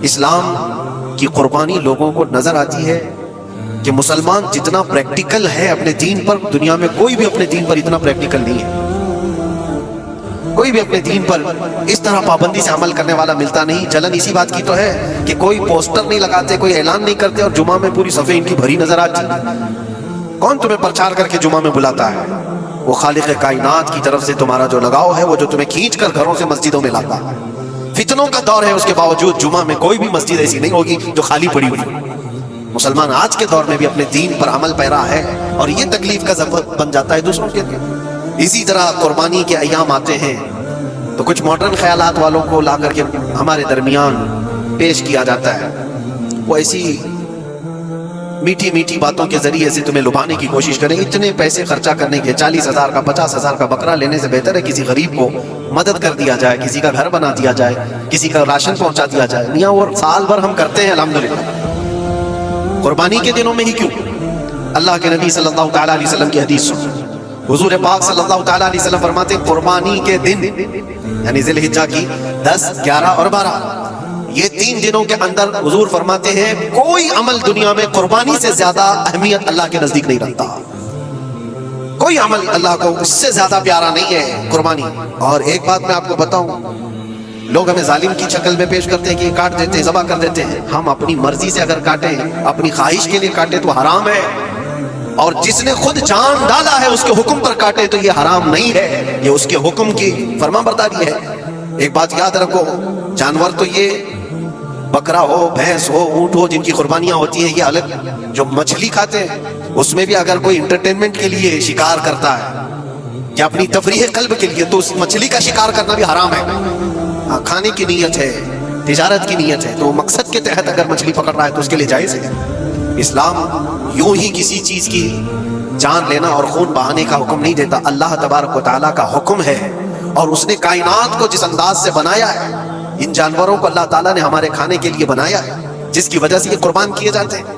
اسلام کی قربانی لوگوں کو نظر آتی ہے کہ مسلمان جتنا پریکٹیکل ہے اپنے دین پر، دنیا میں کوئی بھی اپنے دین پر اتنا پریکٹیکل نہیں ہے. کوئی بھی اپنے دین پر اس طرح پابندی سے عمل کرنے والا ملتا نہیں. جلن اسی بات کی تو ہے کہ کوئی پوسٹر نہیں لگاتے، کوئی اعلان نہیں کرتے، اور جمعہ میں پوری صفحے ان کی بھری نظر آتی. کون تمہیں پرچار کر کے جمعہ میں بلاتا ہے؟ وہ خالق کائنات کی طرف سے تمہارا جو لگاؤ ہے، وہ جو تمہیں کھینچ کر گھروں سے مسجدوں میں لاتا ہے. فتنوں کا دور ہے، اس کے باوجود جمعہ میں کوئی بھی مسجد ایسی نہیں ہوگی جو خالی پڑی ہوئی. مسلمان آج کے دور میں بھی اپنے دین پر عمل پیرا ہے، اور یہ تکلیف کا سبب بن جاتا ہے دوسروں کے لیے. اسی طرح قربانی کے ایام آتے ہیں تو کچھ ماڈرن خیالات والوں کو لا کر کے ہمارے درمیان پیش کیا جاتا ہے. وہ ایسی میٹھی میٹھی باتوں کے ذریعے سے تمہیں لبھانے کی کوشش کریں. اتنے پیسے خرچہ کرنے کے، 40,000 کا 50,000 کا بکرا لینے سے بہتر ہے کسی غریب کو مدد کر دیا جائے، کسی کا گھر بنا دیا جائے، کسی کا راشن پہنچا دیا جائے. میاں وہ سال بھر ہم کرتے ہیں الحمدللہ. قربانی کے دنوں میں ہی کیوں؟ اللہ کے نبی صلی اللہ تعالیٰ علیہ وسلم کی حدیث سن. حضور پاک صلی اللہ تعالیٰ علیہ وسلم فرماتے ہیں قربانی کے دن یعنی ذی الحجہ کی 10، 11 اور 12، یہ 3 دنوں کے اندر حضور فرماتے ہیں کوئی عمل دنیا میں قربانی سے زیادہ اہمیت اللہ کے نزدیک نہیں رکھتا. کوئی عمل اللہ کو اس سے زیادہ پیارا نہیں ہے قربانی. اور ایک بات میں آپ کو بتاؤں، لوگ ہمیں ظالم کی شکل میں پیش کرتے ہیں کہ یہ کاٹ دیتے ہیں، ذبح کر دیتے ہیں. ہم اپنی مرضی سے اگر کاٹیں، اپنی خواہش کے لیے کاٹیں تو حرام ہے، اور جس نے خود جان ڈالا ہے اس کے حکم پر کاٹے تو یہ حرام نہیں ہے، یہ اس کے حکم کی فرما برداری ہے. ایک بات یاد رکھو، جانور تو یہ بکرا ہو، بھینس ہو، اونٹ ہو، جن کی قربانیاں ہوتی ہیں یہ الگ. جو مچھلی کھاتے ہیں اس میں بھی اگر کوئی انٹرٹینمنٹ کے لیے شکار کرتا ہے یا اپنی تفریح قلب کے لیے تو اس مچھلی کا شکار کرنا بھی حرام ہے. کھانے کی نیت ہے، تجارت کی نیت ہے، تو مقصد کے تحت اگر مچھلی پکڑ رہا ہے تو اس کے لیے جائز ہے. اسلام یوں ہی کسی چیز کی جان لینا اور خون بہانے کا حکم نہیں دیتا. اللہ تبارک و تعالیٰ کا حکم ہے، اور اس نے کائنات کو جس انداز سے بنایا ہے، ان جانوروں کو اللہ تعالیٰ نے ہمارے کھانے کے لیے بنایا ہے، جس کی وجہ سے یہ قربان کیے جاتے ہیں.